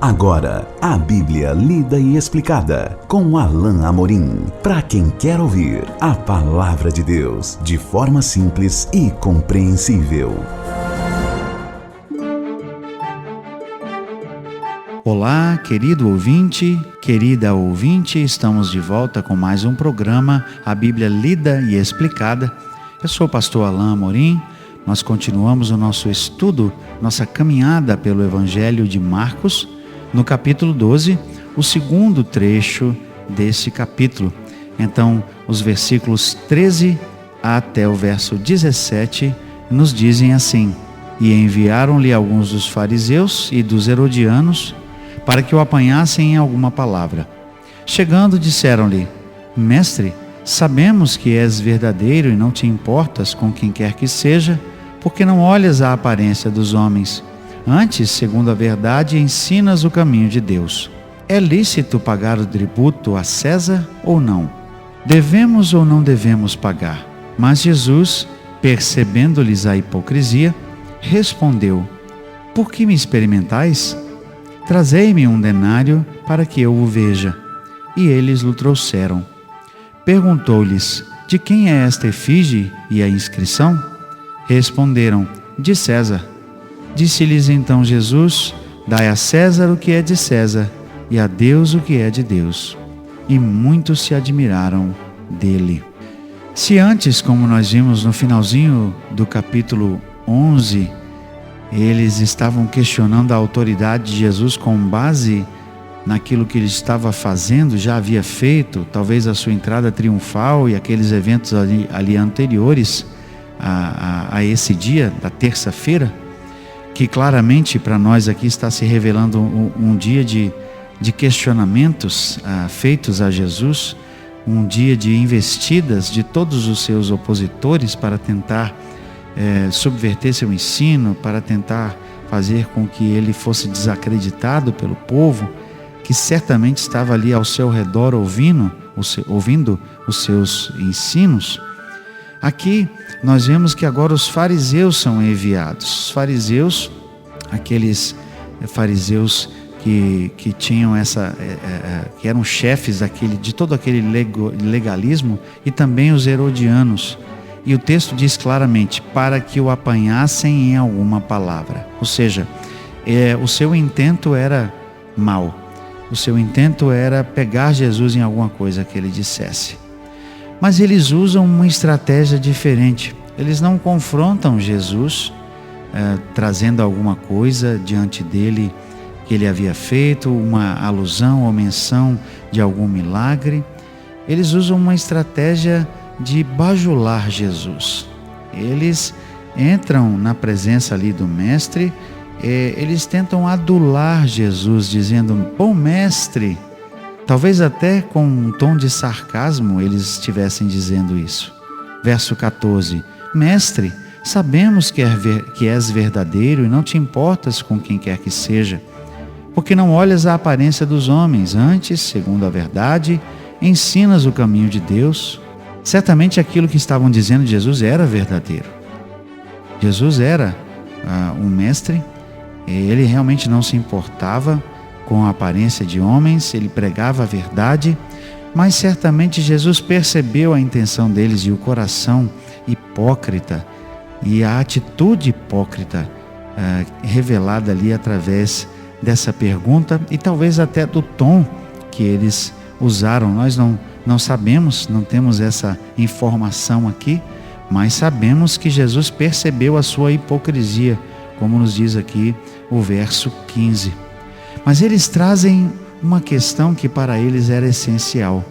Agora, a Bíblia lida e explicada com Alain Amorim. Para quem quer ouvir a Palavra de Deus de forma simples e compreensível. Olá, querido ouvinte, querida ouvinte, estamos de volta com mais um programa, a Bíblia lida e explicada. Eu sou o pastor Alain Amorim. Nós continuamos o nosso estudo, nossa caminhada pelo Evangelho de Marcos, no capítulo 12, o segundo trecho desse capítulo. Então, os versículos 13 até o verso 17 nos dizem assim: E enviaram-lhe alguns dos fariseus e dos herodianos para que o apanhassem em alguma palavra. Chegando, disseram-lhe: Mestre, sabemos que és verdadeiro e não te importas com quem quer que seja, porque não olhas a aparência dos homens. Antes, segundo a verdade, ensinas o caminho de Deus. É lícito pagar o tributo a César ou não? Devemos ou não devemos pagar? Mas Jesus, percebendo-lhes a hipocrisia, respondeu: Por que me experimentais? Trazei-me um denário para que eu o veja. E eles lhe trouxeram. Perguntou-lhes: De quem é esta efígie e a inscrição? Responderam: De César. Disse-lhes então Jesus: Dai a César o que é de César, e a Deus o que é de Deus. E muitos se admiraram dele. Se antes, como nós vimos no finalzinho do capítulo 11, eles estavam questionando a autoridade de Jesus com base naquilo que ele estava fazendo, já havia feito, talvez a sua entrada triunfal e aqueles eventos ali anteriores a esse dia, da terça-feira, que claramente para nós aqui está se revelando um dia de questionamentos feitos a Jesus, um dia de investidas de todos os seus opositores para tentar subverter seu ensino, para tentar fazer com que ele fosse desacreditado pelo povo, que certamente estava ali ao seu redor ouvindo os seus ensinos. Aqui nós vemos que agora os fariseus são enviados. Os fariseus, aqueles fariseus que tinham que eram chefes de todo aquele legalismo, e também os herodianos. E o texto diz claramente: para que o apanhassem em alguma palavra. Ou seja, o seu intento era mau. O seu intento era pegar Jesus em alguma coisa que ele dissesse. Mas eles usam uma estratégia diferente. Eles não confrontam Jesus, trazendo alguma coisa diante dele que ele havia feito, uma alusão ou menção de algum milagre. Eles usam uma estratégia de bajular Jesus. Eles entram na presença ali do mestre, eles tentam adular Jesus, dizendo: Bom mestre. Talvez até com um tom de sarcasmo eles estivessem dizendo isso. Verso 14: Mestre, sabemos que és verdadeiro e não te importas com quem quer que seja, porque não olhas a aparência dos homens. Antes, segundo a verdade, ensinas o caminho de Deus. Certamente aquilo que estavam dizendo de Jesus era verdadeiro. Jesus era um mestre, ele realmente não se importava com a aparência de homens, ele pregava a verdade, mas certamente Jesus percebeu a intenção deles e o coração hipócrita e a atitude hipócrita revelada ali através dessa pergunta e talvez até do tom que eles usaram. Nós não sabemos, não temos essa informação aqui, mas sabemos que Jesus percebeu a sua hipocrisia, como nos diz aqui o verso 15. Mas eles trazem uma questão que para eles era essencial.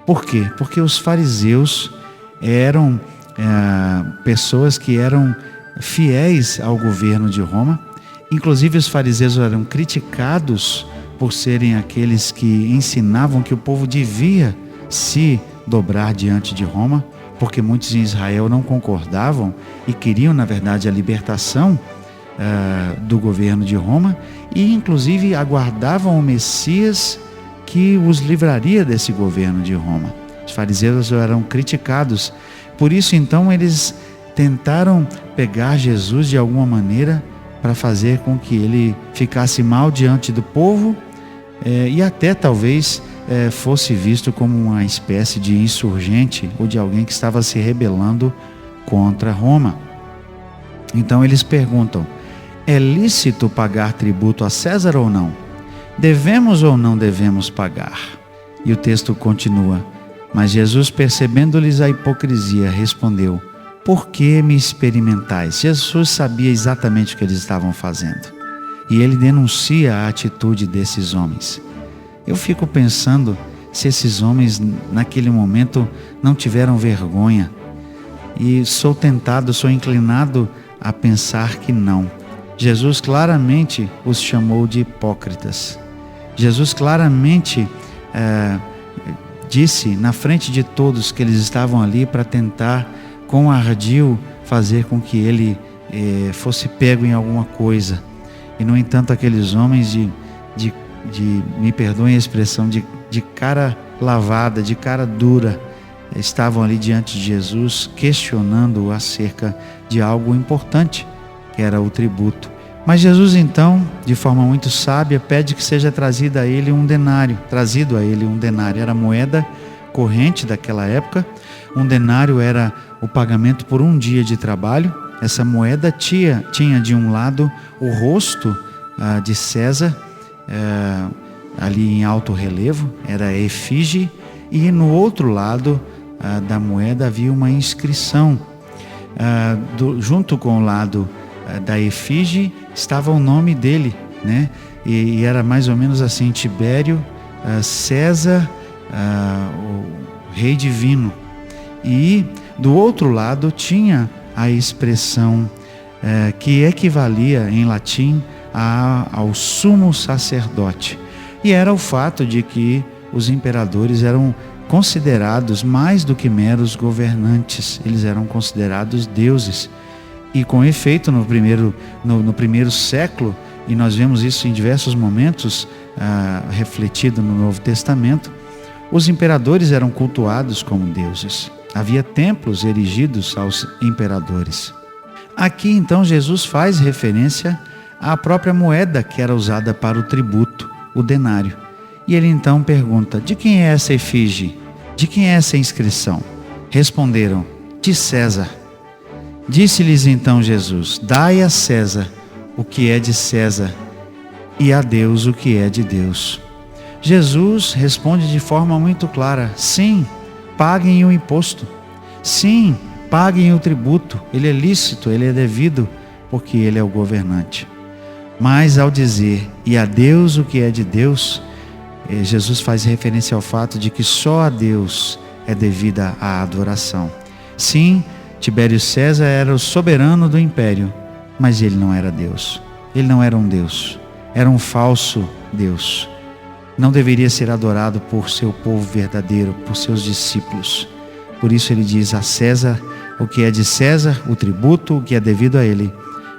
Por quê? Porque os fariseus eram pessoas que eram fiéis ao governo de Roma. Inclusive os fariseus eram criticados por serem aqueles que ensinavam que o povo devia se dobrar diante de Roma, porque muitos em Israel não concordavam e queriam, na verdade, a libertação do governo de Roma, e inclusive aguardavam o Messias que os livraria desse governo de Roma. Os fariseus eram criticados, por isso então eles tentaram pegar Jesus de alguma maneira para fazer com que ele ficasse mal diante do povo e até talvez fosse visto como uma espécie de insurgente ou de alguém que estava se rebelando contra Roma. Então eles perguntam: é lícito pagar tributo a César ou não? Devemos ou não devemos pagar? E o texto continua: mas Jesus, percebendo-lhes a hipocrisia, respondeu: por que me experimentais? Jesus sabia exatamente o que eles estavam fazendo. E ele denuncia a atitude desses homens. Eu fico pensando se esses homens naquele momento não tiveram vergonha. E sou inclinado a pensar que não. Jesus claramente os chamou de hipócritas. Jesus claramente disse na frente de todos que eles estavam ali para tentar com ardil fazer com que ele fosse pego em alguma coisa. E no entanto aqueles homens me perdoem a expressão, de cara lavada, de cara dura, estavam ali diante de Jesus questionando-o acerca de algo importante, que era o tributo. Mas Jesus então, de forma muito sábia, pede que seja trazido a ele um denário. Era a moeda corrente daquela época. Um denário era o pagamento por um dia de trabalho. Essa moeda tinha de um lado o rosto de César, ali em alto relevo, era a efígie, e no outro lado da moeda havia uma inscrição. Junto com o lado da efígie estava o nome dele, né? E era mais ou menos assim: Tibério César, o rei divino. E do outro lado tinha a expressão que equivalia em latim ao sumo sacerdote. E era o fato de que os imperadores eram considerados mais do que meros governantes, eles eram considerados deuses. E com efeito, no primeiro século, e nós vemos isso em diversos momentos refletido no Novo Testamento, os imperadores eram cultuados como deuses. Havia templos erigidos aos imperadores. Aqui então Jesus faz referência à própria moeda que era usada para o tributo, o denário. E ele então pergunta: de quem é essa efígie? De quem é essa inscrição? Responderam: de César. Disse-lhes então Jesus: dai a César o que é de César e a Deus o que é de Deus. Jesus responde de forma muito clara: sim, paguem o imposto. Sim, paguem o tributo. Ele é lícito, ele é devido, porque ele é o governante. Mas ao dizer e a Deus o que é de Deus, Jesus faz referência ao fato de que só a Deus é devida a adoração. Sim, Tibério César era o soberano do império, mas ele não era Deus. Ele não era um Deus, era um falso Deus. Não deveria ser adorado por seu povo verdadeiro, por seus discípulos. Por isso ele diz a César o que é de César, o tributo, o que é devido a ele,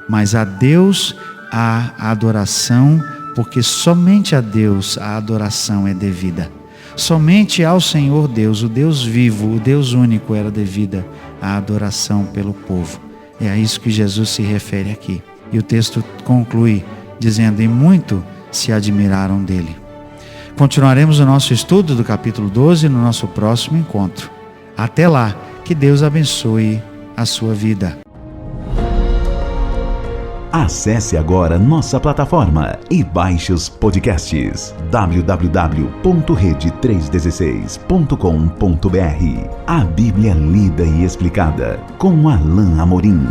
mas a Deus a adoração, porque somente a Deus a adoração é devida. Somente ao Senhor Deus, o Deus vivo, o Deus único, era devida a adoração pelo povo. É a isso que Jesus se refere aqui. E o texto conclui dizendo: e muito se admiraram dele. Continuaremos o nosso estudo do capítulo 12 no nosso próximo encontro. Até lá, que Deus abençoe a sua vida. Acesse agora nossa plataforma e baixe os podcasts www.rede316.com.br. A Bíblia lida e explicada com Alain Amorim.